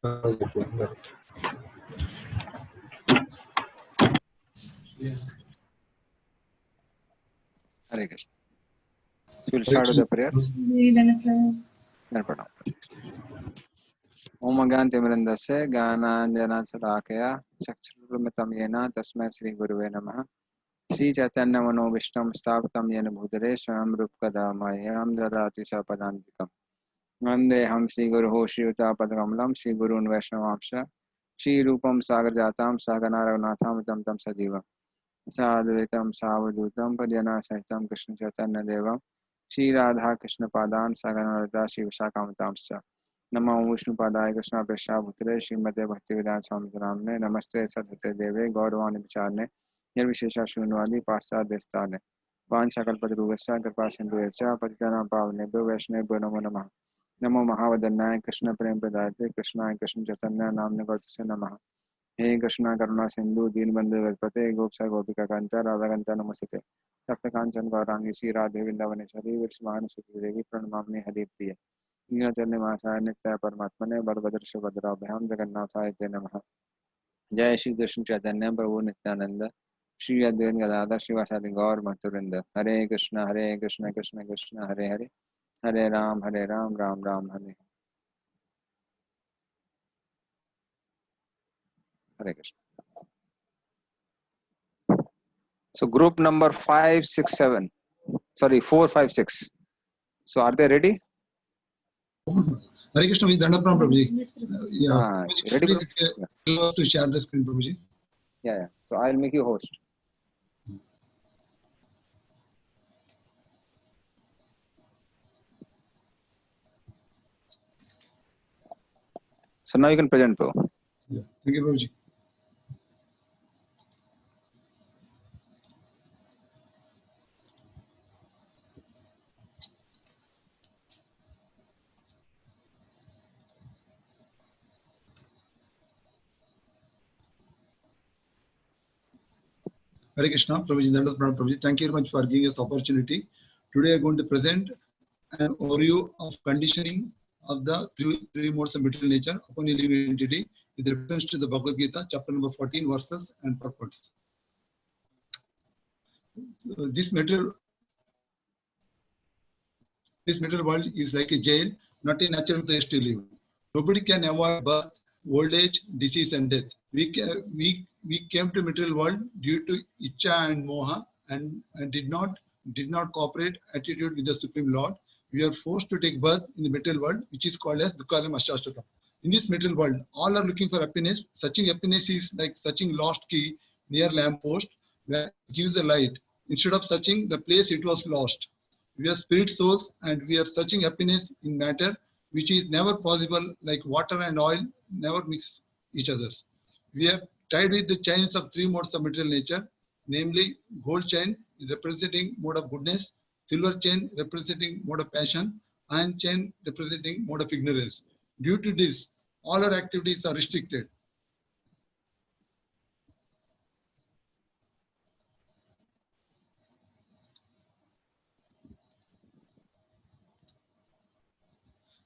Hare Krishna. So we'll start with the prayers. Om Gantimirandasya Gananjana Sadakaya Chakshurmitam Yena Tasmai Sri Guruve Namaha Sri Chaitanya Mano Vishtam Stapatam Yena Bhudare Swam Rupkadamayam Dadati Sapadantikam Vande Ham Sri Guru Shri Utapadakamlam Sri Gurun Vaishnavamsha Sri Rupam Sagar Jatam Sagana Raghunatham Tam Tam Sajivam Sadhuitam Savadutam Padjana Sahitam Krishna Chaitanya Devam Sri Radha Krishna Padan Sagana Radha Sri Vishakamatamscha नमो विष्णुपादाय कृष्ण प्रेष्ठा भूतले श्रीमते भक्तिवेदांत स्वामी नामने नमस्ते सद्गुरुते देवे गौरवाणी विचारने निर्विशेषा शून्यवादी पाश्चात्य देस्ताने वांछाकल्पतरुभ्यश्च कृपा सिन्धुभ्यश्च पतितानां पावनेभ्यो वैष्णवेभ्यो नमो नमः नमो महावदन्नाय कृष्ण प्रेम प्रदायते कृष्णाय कृष्ण चैतन्य नामने गौतस्य नमः हे कृष्ण करुणा सिंधु दीनबंधु जगत्पते गोपसा गोपिका कांता राधा कांता नमस्ते तप्त कांचन गौरांगी श्री राधे वृंदावनेश्वरी वृषभानुसुते देवी प्रणमामि हरिप्रिये नीलाचल महासाय नित्य परमात्मने बलभद्र सुभद्राभ्याम जगन्नाथाय ते नमः। जय श्री कृष्ण चैतन्य प्रभु नित्यानंद श्री अद्वैत गदाधर श्रीवासादि गौर भक्तवृंद हरे Krishna Krishna Krishna Hare Hare Hare Ram Ram Ram Hare Hare Krishna. So group number 5, 6, 7, sorry 4, 5, 6. So are they ready? Hare Krishna, Dandapram Prabhuji. Yeah. Ready? Please allow us to share the screen, Prabhuji. Yeah. So I'll make you host. So now you can present, Prabhu. Yeah. Thank you, Prabhuji. Hare Krishna, Prabhuji, Dandapram Prabhuji. Thank you very much for giving us opportunity. Today I'm going to present an overview of conditioning of the three modes of material nature upon a living entity with reference to the Bhagavad Gita, chapter number 14, verses and purports. So this material world is like a jail, not a natural place to live. Nobody can avoid birth, old age, disease, and death. We came to material world due to Icha and Moha, and did not cooperate attitude with the Supreme Lord. We are forced to take birth in the material world, which is called as Dukkha Ashastata. In this material world, all are looking for happiness. Searching happiness is like searching lost key near lamppost where it gives the light. Instead of searching the place it was lost. We are spirit souls and we are searching happiness in matter, which is never possible, like water and oil never mix each other. We are tied with the chains of three modes of material nature, namely gold chain is representing mode of goodness, silver chain representing mode of passion, iron chain representing mode of ignorance. Due to this, all our activities are restricted.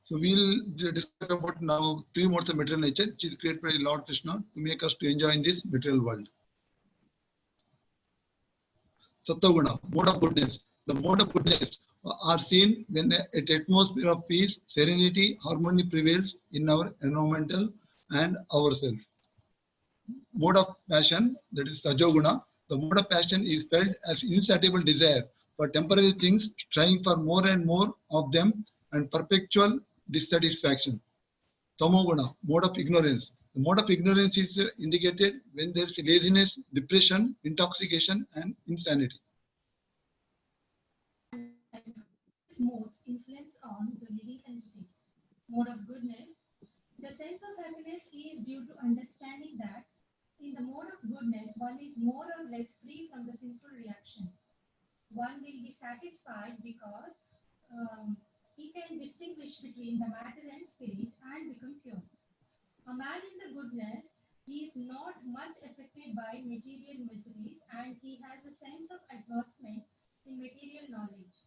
So we'll discuss about now three modes of material nature, which is created by Lord Krishna to make us to enjoy in this material world. Sattva-guna, mode of goodness. The mode of goodness are seen when an atmosphere of peace, serenity, harmony prevails in our environmental and ourselves. Mode of passion, that is Sajoguna. The mode of passion is felt as insatiable desire for temporary things, striving for more and more of them, and perpetual dissatisfaction. Tamoguna, mode of ignorance. The mode of ignorance is indicated when there is laziness, depression, intoxication, and insanity. Modes influence on the living entities. Mode of goodness. The sense of happiness is due to understanding that in the mode of goodness, one is more or less free from the sinful reactions. One will be satisfied because he can distinguish between the matter and spirit and become pure. A man in the goodness, he is not much affected by material miseries and he has a sense of advancement in material knowledge.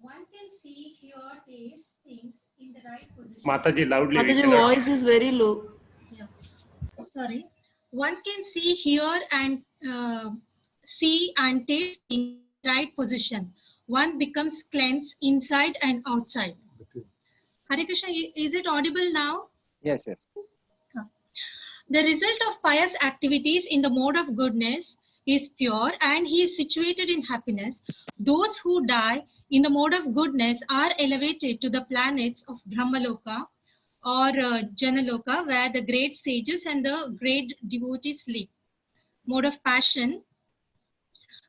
One can see, hear, taste things in the right position. Mataji, loudly. Mataji, voice is very low. sorry, one can see, hear, and see and taste in right position. One becomes cleansed inside and outside. Hare Krishna, is it audible now? Yes, yes. The result of pious activities in the mode of goodness is pure and he is situated in happiness. Those who die in the mode of goodness are elevated to the planets of Brahmaloka or Janaloka, where the great sages and the great devotees live. Mode of passion.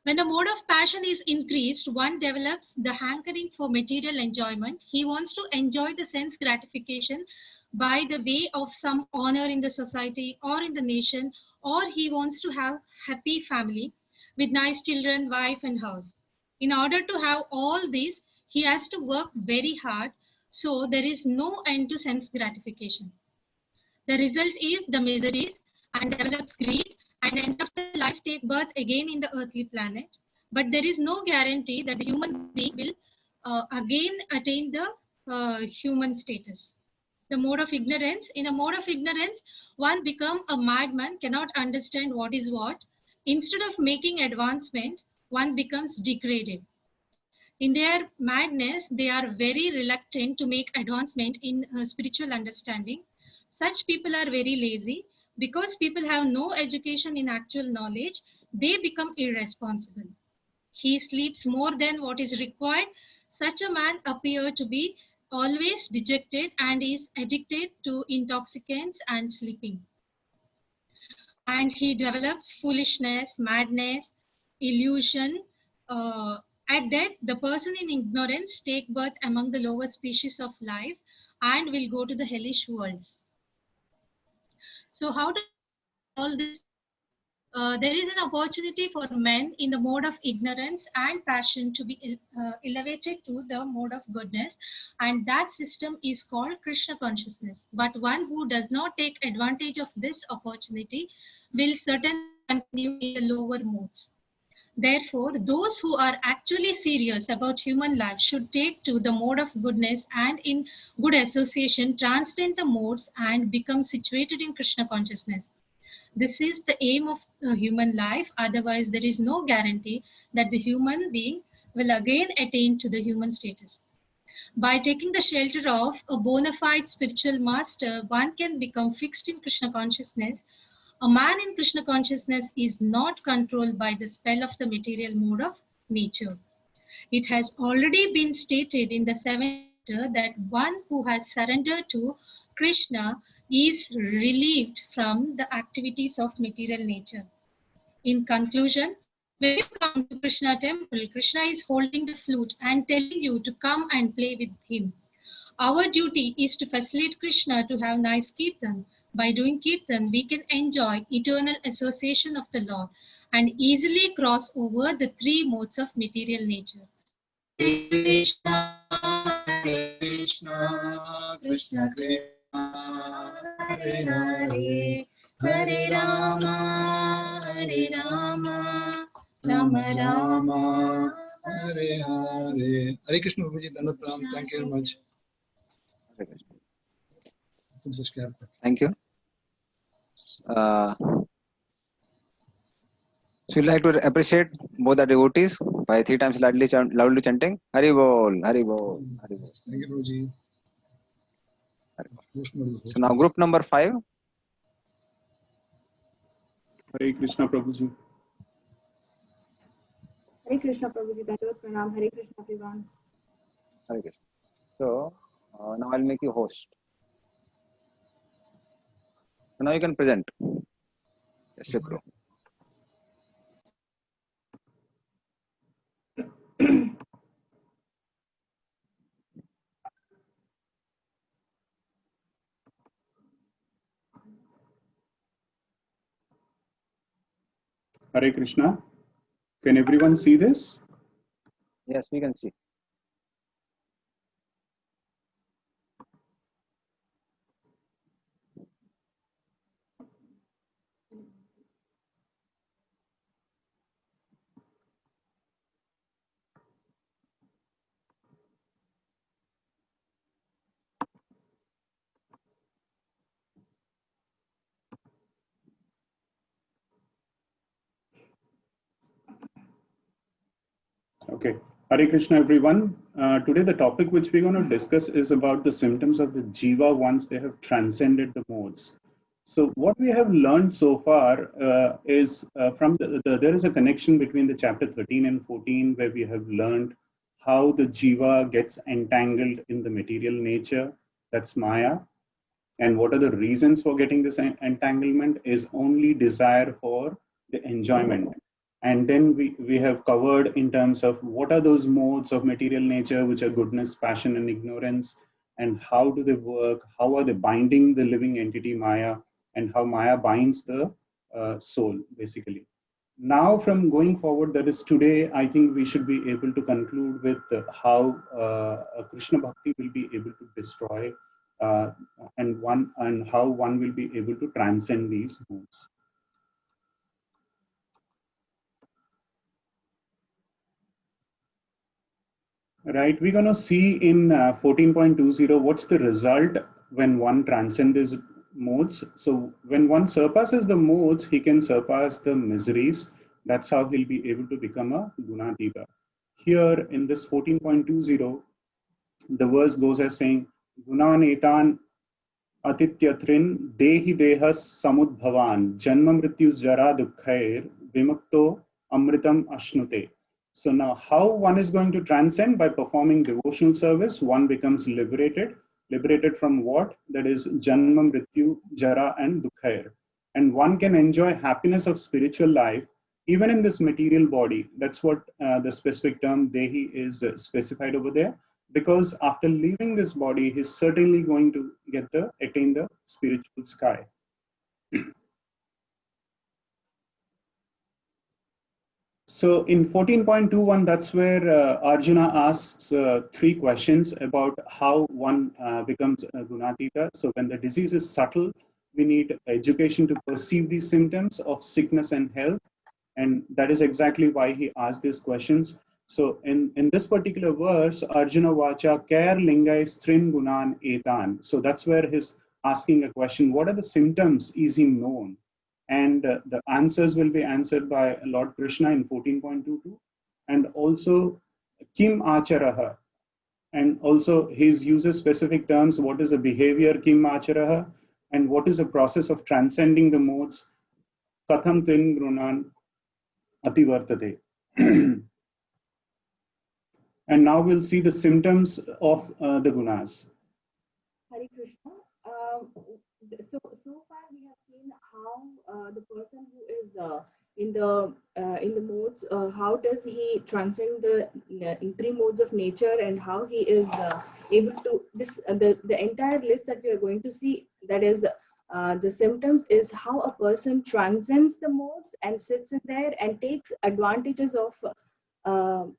When the mode of passion is increased, one develops the hankering for material enjoyment. He wants to enjoy the sense gratification by the way of some honor in the society or in the nation, or he wants to have happy family with nice children, wife and house. In order to have all this, he has to work very hard, so there is no end to sense gratification. The result is the miseries and develops greed, and end of the life take birth again in the earthly planet. But there is no guarantee that the human being will again attain the human status. The mode of ignorance. In a mode of ignorance, one become a madman, cannot understand what is what. Instead of making advancement, one becomes degraded. In their madness, they are very reluctant to make advancement in spiritual understanding. Such people are very lazy. Because people have no education in actual knowledge, they become irresponsible. He sleeps more than what is required. Such a man appears to be always dejected and is addicted to intoxicants and sleeping. And he develops foolishness, madness, illusion. At death, the person in ignorance take birth among the lower species of life and will go to the hellish worlds. So how do all this? There is an opportunity for men in the mode of ignorance and passion to be elevated to the mode of goodness, and that system is called Krishna consciousness. But one who does not take advantage of this opportunity will certainly continue in the lower modes. Therefore, those who are actually serious about human life should take to the mode of goodness and in good association transcend the modes and become situated in Krishna consciousness. This is the aim of human life. Otherwise, there is no guarantee that the human being will again attain to the human status. By taking the shelter of a bona fide spiritual master, one can become fixed in Krishna consciousness. A man in Krishna consciousness is not controlled by the spell of the material mode of nature. It has already been stated in the seventh chapter that one who has surrendered to Krishna is relieved from the activities of material nature. In conclusion, when you come to Krishna temple, Krishna is holding the flute and telling you to come and play with him. Our duty is to facilitate Krishna to have nice kirtan. By doing kirtan, we can enjoy eternal association of the Lord and easily cross over the three modes of material nature. Hare Krishna, Hare Krishna, Krishna Krishna, Hare Hare, Hare Rama, Hare Rama, Rama Rama, Hare Hare. Hare Krishna Prabhuji, Dandavat Pranam. Thank you very much. Thank you. So we'd like to appreciate both the devotees by 3 times loudly chanting Hari Bol, Hari Bol, Hari Bol. Thank you, Prabhuji. So now group number 5. Hare Krishna Prabhuji. Hare Krishna Prabhuji, Dandavat Pranam, Hare Krishna everyone. Hare Krishna. So now I'll make you host. So now you can present. Yes, sir, bro. Hare Krishna. Can everyone see this? Yes, we can see. Okay. Hare Krishna, everyone. Today, the topic which we're going to discuss is about the symptoms of the jiva once they have transcended the modes. So, what we have learned so far is from there is a connection between the chapter 13 and 14, where we have learned how the jiva gets entangled in the material nature, that's Maya, and what are the reasons for getting this entanglement is only desire for the enjoyment. And then we have covered in terms of what are those modes of material nature, which are goodness, passion, and ignorance, and how do they work, how are they binding the living entity Maya, and how Maya binds the soul, basically. Now, from going forward, that is today, I think we should be able to conclude with how Krishna Bhakti will be able to destroy uh, and how one will be able to transcend these modes. Right, we're going to see in 14.20 what's the result when one transcends these modes. So when one surpasses the modes, he can surpass the miseries. That's how he'll be able to become a Gunatita. Here in this 14.20, the verse goes as saying, Gunanetan Atityatrin Dehi Dehas Samudbhavan Janma Mrityus Jara Dukhair Vimakto Amritam Ashnute. So now how one is going to transcend? By performing devotional service, one becomes liberated. Liberated from what? That is Janma Mrityu Jara and Dukhair. And one can enjoy happiness of spiritual life even in this material body. That's what the specific term Dehi is specified over there, because after leaving this body, he's certainly going to attain the spiritual sky. So in 14.21, that's where Arjuna asks 3 questions about how one becomes a Gunatita. So when the disease is subtle, we need education to perceive these symptoms of sickness and health. And that is exactly why he asked these questions. So in this particular verse, Arjuna Vacha Kair Lingay Strin Gunan Etan. So that's where he's asking a question, what are the symptoms is he known? And the answers will be answered by Lord Krishna in 14.22. And also Kim Acharaha. And also he uses specific terms, what is the behavior Kim Acharaha? And what is the process of transcending the modes? Katham Tin Grunan Ativartate. And now we'll see the symptoms of the gunas. Hare Krishna. So far we have seen how the person who is in the modes, how does he transcend in 3 modes of nature, and how he is able to the entire list that we are going to see, that is the symptoms, is how a person transcends the modes and sits in there and takes advantages of the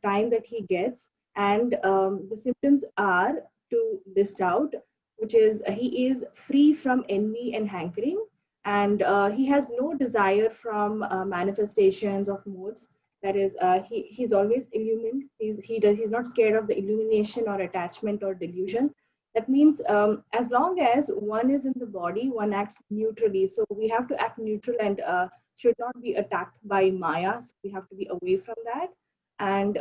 time that he gets. And the symptoms are, to list out, which is he is free from envy and hankering, and he has no desire from manifestations of modes. That is, he's always illumined. He's not scared of the illumination or attachment or delusion. That means as long as one is in the body, one acts neutrally. So we have to act neutral and should not be attacked by Maya. So we have to be away from that. And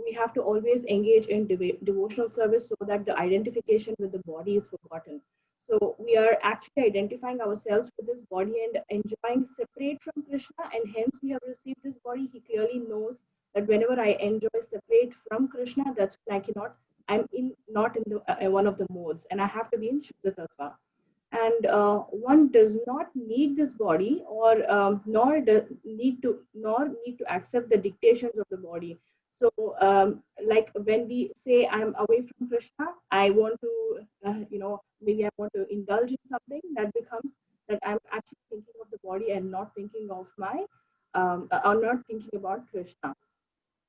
we have to always engage in devotional service so that the identification with the body is forgotten. So we are actually identifying ourselves with this body and enjoying separate from Krishna, and hence we have received this body. He clearly knows that whenever I enjoy separate from Krishna, that's when I'm not in the one of the modes, and I have to be in Shuddha Tattva. And one does not need this body, or nor need to accept the dictations of the body. So like when we say I'm away from Krishna, I want to maybe I want to indulge in something, that becomes that I'm actually thinking of the body and not thinking of my or not thinking about Krishna.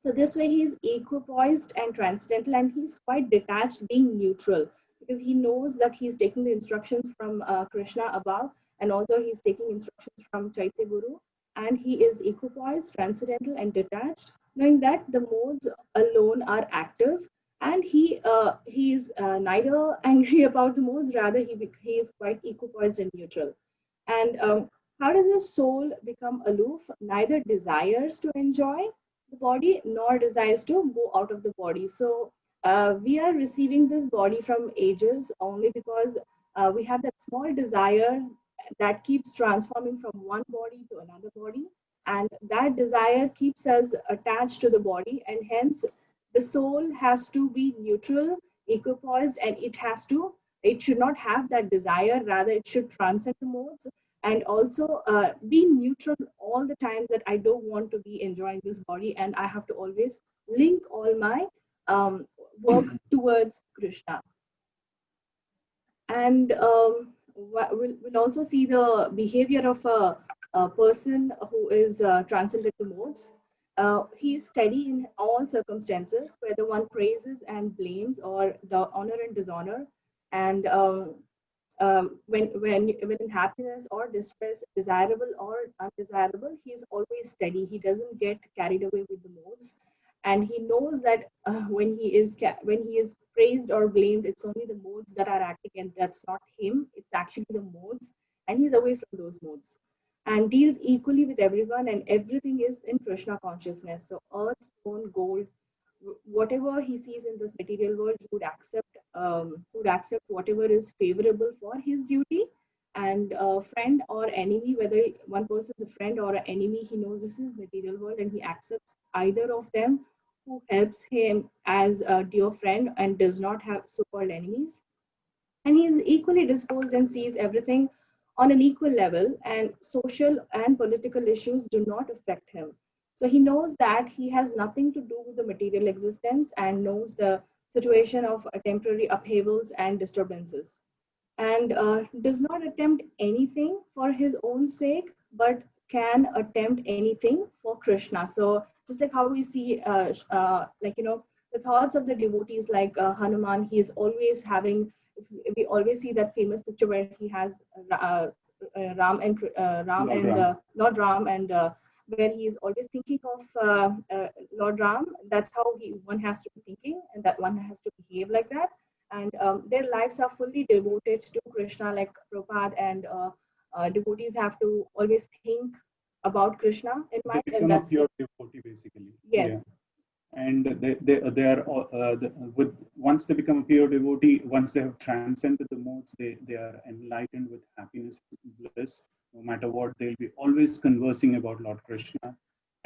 So this way he's equipoised and transcendental, and he's quite detached, being neutral, because he knows that he's taking the instructions from Krishna above, and also he's taking instructions from Chaitya Guru, and he is equipoised, transcendental, and detached, knowing that the modes alone are active, and he is neither angry about the modes, rather he is quite equipoised and neutral. And How does the soul become aloof? Neither desires to enjoy the body nor desires to go out of the body. So we are receiving this body from ages only because we have that small desire that keeps transforming from one body to another body. And that desire keeps us attached to the body, and hence the soul has to be neutral, equipoised, and it should not have that desire, rather, it should transcend the modes and also be neutral all the times that I don't want to be enjoying this body and I have to always link all my work towards Krishna. And we'll also see the behavior of a person who is transcended the modes. He is steady in all circumstances, whether one praises and blames or the honor and dishonor. And when in happiness or distress, desirable or undesirable, he is always steady. He doesn't get carried away with the modes, and he knows that when he is praised or blamed, it's only the modes that are acting, and that's not him. It's actually the modes, and he's away from those modes, and deals equally with everyone, and everything is in Krishna consciousness. So earth, stone, gold, whatever he sees in this material world, he would accept whatever is favorable for his duty. And friend or enemy, whether one person is a friend or an enemy, he knows this is material world and he accepts either of them who helps him as a dear friend and does not have so-called enemies. And he is equally disposed and sees everything on an equal level, and social and political issues do not affect him. So he knows that he has nothing to do with the material existence and knows the situation of temporary upheavals and disturbances, and does not attempt anything for his own sake, but can attempt anything for Krishna. So just like how we see, the thoughts of the devotees like Hanuman, he is always having. We always see that famous picture where he has Ram Lord and Ram. Lord Ram, and where he is always thinking of Lord Ram. That's how one has to be thinking, and that one has to behave like that. And their lives are fully devoted to Krishna, like Prabhupada, and devotees have to always think about Krishna in They mind, and become a that's pure devotee, basically. yes. Yeah. And they are with once they become a pure devotee, once they have transcended the modes, they are enlightened with happiness, bliss. No matter what, they'll be always conversing about Lord Krishna.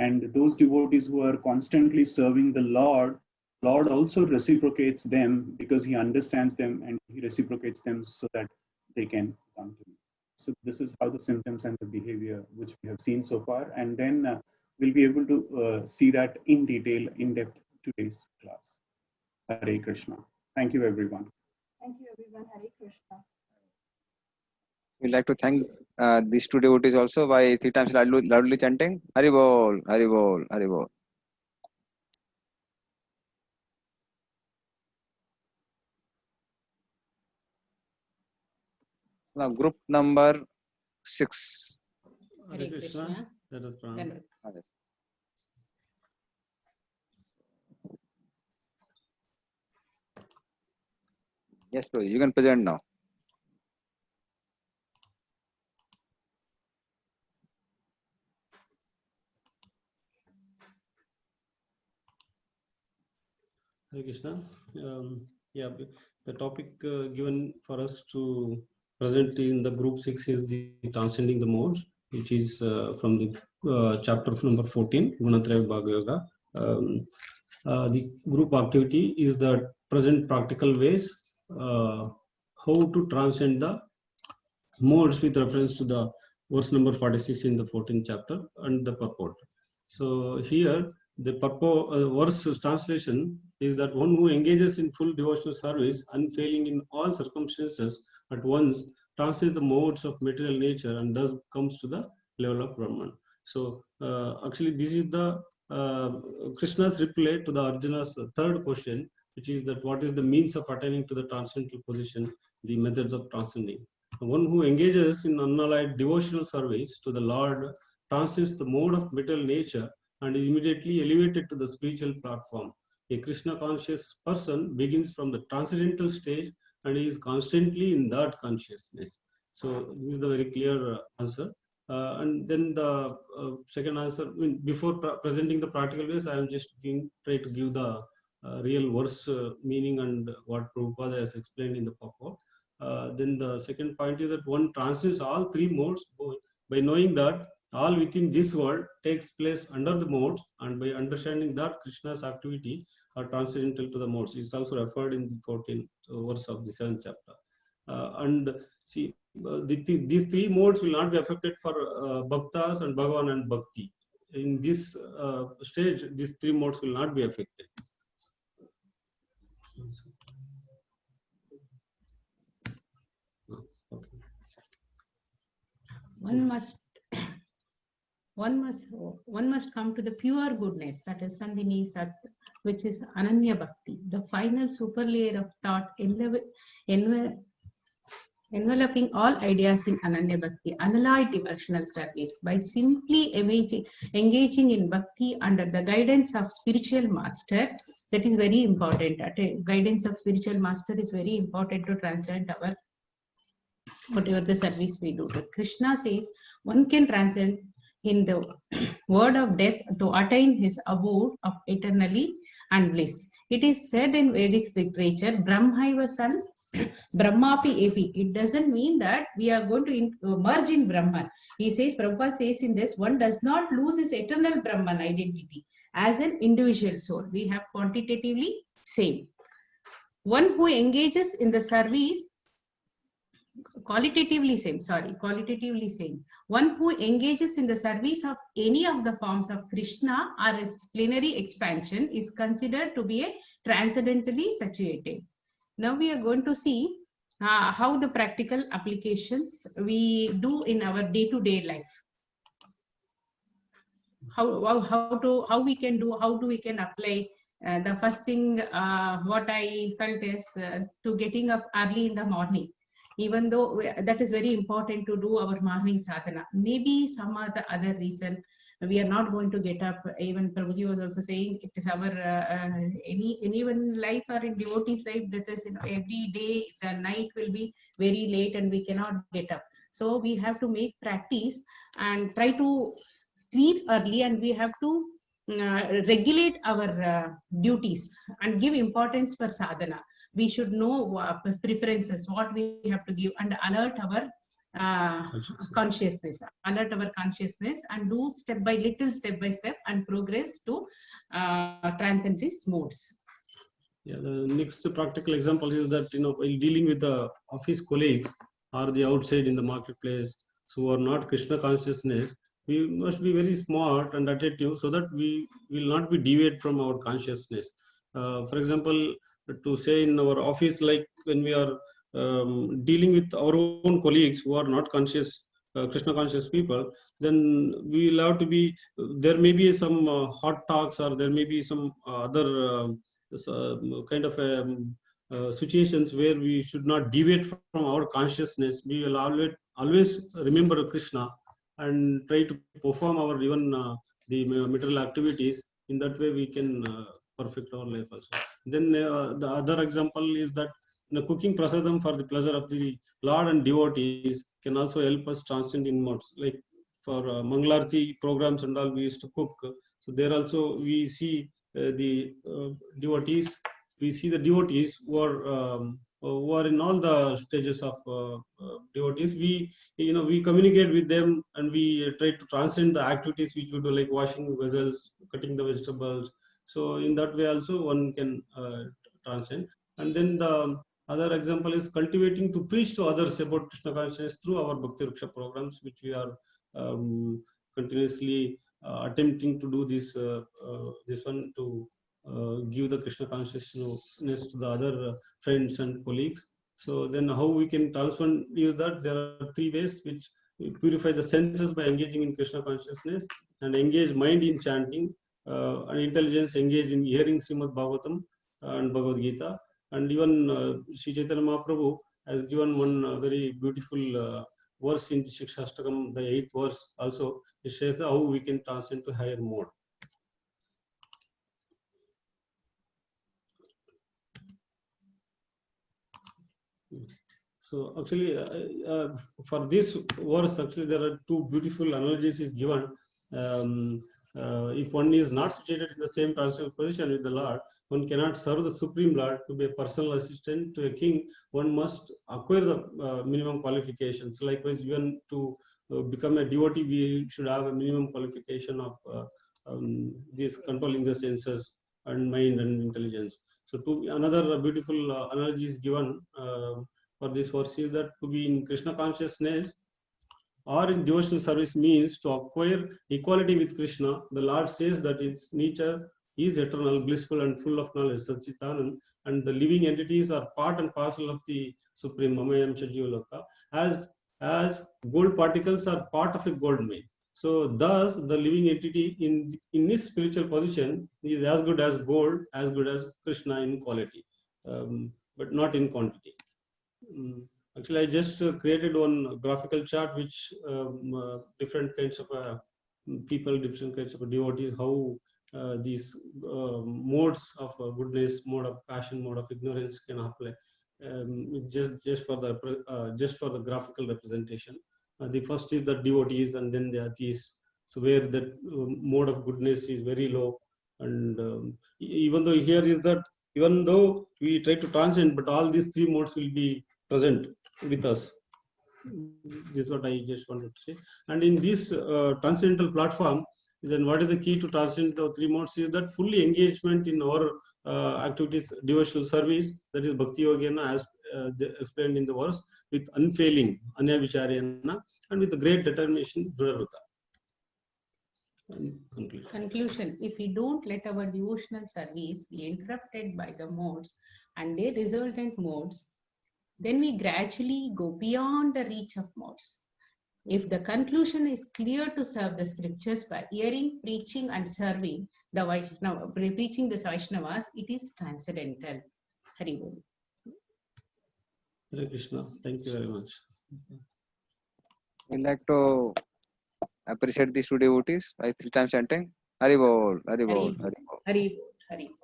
And those devotees who are constantly serving the Lord also reciprocates them because he understands them, and he reciprocates them so that they can come to me. So this is how the symptoms and the behavior which we have seen so far, and then we'll be able to see that in detail, in depth, today's class. Hare Krishna. Thank you, everyone. Thank you, everyone. Hare Krishna. We'd like to thank these two devotees also by 3 times loudly chanting Hari Bol, Hari Bol, Hari Bol. Now, group number 6. Hare Krishna. Let us pray. Yes, bro, you can present now. Hare Krishna. Yeah, the topic given for us to present in the group 6 is the transcending the modes, which is from the chapter number 14, Gunatraya Bhagavad Yoga. The group activity is the present practical ways how to transcend the modes with reference to the verse number 46 in the 14th chapter and the purport. So here the purport verse translation is that one who engages in full devotional service, unfailing in all circumstances, at once transcends the modes of material nature and thus comes to the level of Brahman. So actually this is the Krishna's reply to the Arjuna's third question, which is that what is the means of attaining to the transcendental position, the methods of transcending. One who engages in unallied devotional service to the Lord transcends the mode of material nature and is immediately elevated to the spiritual platform. A Krishna conscious person begins from the transcendental stage and is constantly in that consciousness. So this is the very clear answer. And then the second answer, before presenting the practical ways, I am just try to give the real verse meaning and what Prabhupada has explained in the purport. Then the second point is that one transcends all three modes by knowing that all within this world takes place under the modes, and by understanding that Krishna's activity are transcendental to the modes. It's also referred in the 14th verse of the 7th chapter. And see, these three modes will not be affected for bhaktas and Bhagavan and bhakti. In this stage, these three modes will not be affected. Okay. One must come to the pure goodness, that is Sandhini Sat, which is Ananya Bhakti, the final super layer of thought enveloping all ideas in Ananya Bhakti, unalloyed devotional service. By simply engaging in Bhakti under the guidance of spiritual master, that is very important. Guidance of spiritual master is very important to transcend our whatever the service we do. Krishna says one can transcend in the word of death to attain his abode of eternally and bliss. It is said in Vedic literature, Brahmaiva San, Brahmapi Epi. It doesn't mean that we are going to merge in Brahman. He says, Prabhupada says in this, one does not lose his eternal Brahman identity as an individual soul. We have quantitatively same. One who engages in the service, qualitatively same. One who engages in the service of any of the forms of Krishna or its plenary expansion is considered to be a transcendentally situated. Now we are going to see how the practical applications we do in our day-to-day life. How we can apply. The first thing what I felt is to getting up early in the morning. Even though that is very important to do our morning sadhana, maybe some other reason we are not going to get up. Even Prabhuji was also saying it is our anyone life or in devotees life, that is, every day the night will be very late and we cannot get up. So we have to make practice and try to sleep early, and we have to regulate our duties and give importance for sadhana. We should know preferences, what we have to give, and alert our consciousness, and do step by step and progress to transcend these modes. Yeah, the next practical example is that, while dealing with the office colleagues or the outside in the marketplace, so who are not Krishna consciousness, we must be very smart and attentive so that we will not be deviate from our consciousness. For example, to say in our office, like when we are dealing with our own colleagues who are not conscious, Krishna conscious people, then we will have to be, there may be some hot talks, or there may be some other kind of situations where we should not deviate from our consciousness. We will always remember Krishna and try to perform our even the material activities. In that way we can perfect our life also. Then the other example is that cooking prasadam for the pleasure of the Lord and devotees can also help us transcend in modes. Like for Mangalarti programs and all, we used to cook. So there also we see the devotees. We see the devotees who are in all the stages of devotees. We communicate with them, and we try to transcend the activities which we do, like washing vessels, cutting the vegetables. So in that way also one can transcend. And then the other example is cultivating to preach to others about Krishna consciousness through our Bhakti Ruksha programs, which we are continuously attempting to do this one to give the Krishna consciousness to the other friends and colleagues. So then how we can transform is that there are three ways which purify the senses by engaging in Krishna consciousness, and engage mind in chanting, and intelligence engage in hearing Srimad Bhagavatam and Bhagavad Gita. And even Sri Chaitanya Mahaprabhu has given one very beautiful verse in Shikshashtakam, the 8th verse also. It says how we can transcend to higher mode. So actually, for this verse, actually there are two beautiful analogies is given. If one is not situated in the same personal position with the Lord, one cannot serve the Supreme Lord. To be a personal assistant to a king, one must acquire the minimum qualifications. Likewise, even to become a devotee, we should have a minimum qualification of this controlling the senses and mind and intelligence. So, another beautiful analogy is given for this verse is that to be in Krishna consciousness or in devotional service means to acquire equality with Krishna. The Lord says that its nature is eternal, blissful, and full of knowledge, Satchitanand, and the living entities are part and parcel of the Supreme Mamayam Shajivaloka, as gold particles are part of a gold mine. So thus the living entity in this spiritual position is as good as gold, as good as Krishna in quality, but not in quantity. Actually, I just created one graphical chart which different kinds of people, different kinds of devotees, how these modes of goodness, mode of passion, mode of ignorance can apply. Just for the graphical representation. The first is the devotees, and then the atheists. So where that mode of goodness is very low, and even though here is that even though we try to transcend, but all these three modes will be present with us. This is what I just wanted to say. And in this transcendental platform, then what is the key to transcend the three modes is that fully engagement in our activities, devotional service, that is Bhakti Yogena, as explained in the verse, with unfailing Anya Vicharyana, and with the great determination, Dhruvata. Conclusion. If we don't let our devotional service be interrupted by the modes and their resultant modes, then we gradually go beyond the reach of modes. If the conclusion is clear to serve the scriptures by hearing, preaching, and serving the Vaishnava, preaching the Vaishnavas, it is transcendental. Hari Bol. Hare Krishna. Thank you very much. We'd like to appreciate these two devotees by 3 times chanting Hari Bol, Hari Bol, Hari Bol. Hari Bol, Hari Bol.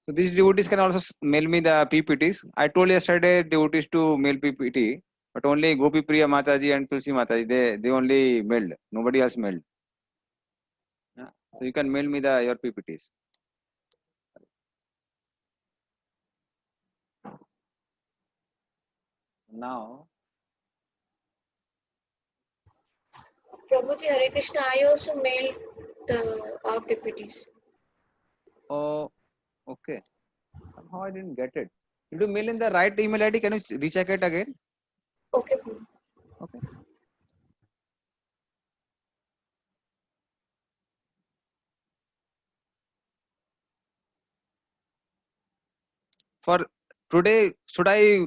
So these devotees can also mail me the PPTs. I told yesterday devotees to mail PPT, but only Gopi Priya Mataji and Tulsi Mataji, they only mailed. Nobody else mailed. Yeah. So you can mail me your PPTs. Now, Prabhuji, Hare Krishna, I also mailed our PPTs. oh, okay. Somehow I didn't get it. Did you mail in the right email ID? Can you recheck it again? Okay. Okay. For today, should I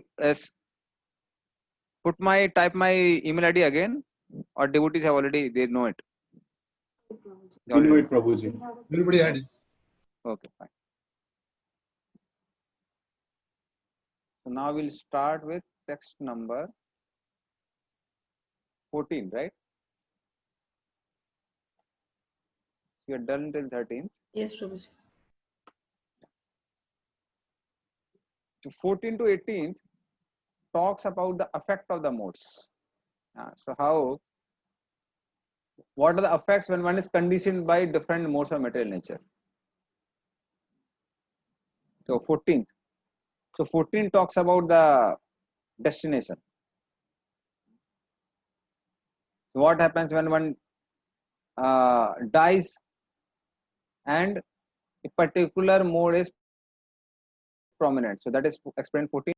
type my email ID again, or devotees have already, they know it? We know it, Prabhuji. Everybody had it. Okay, fine. So now we'll start with text number 14, right? We are done till 13th. Yes, Prabhuji. So 14 to 18th talks about the effect of the modes. So what are the effects when one is conditioned by different modes of material nature? So 14th. So 14 talks about the destination. So what happens when one dies and a particular mode is prominent? So that is explained 14.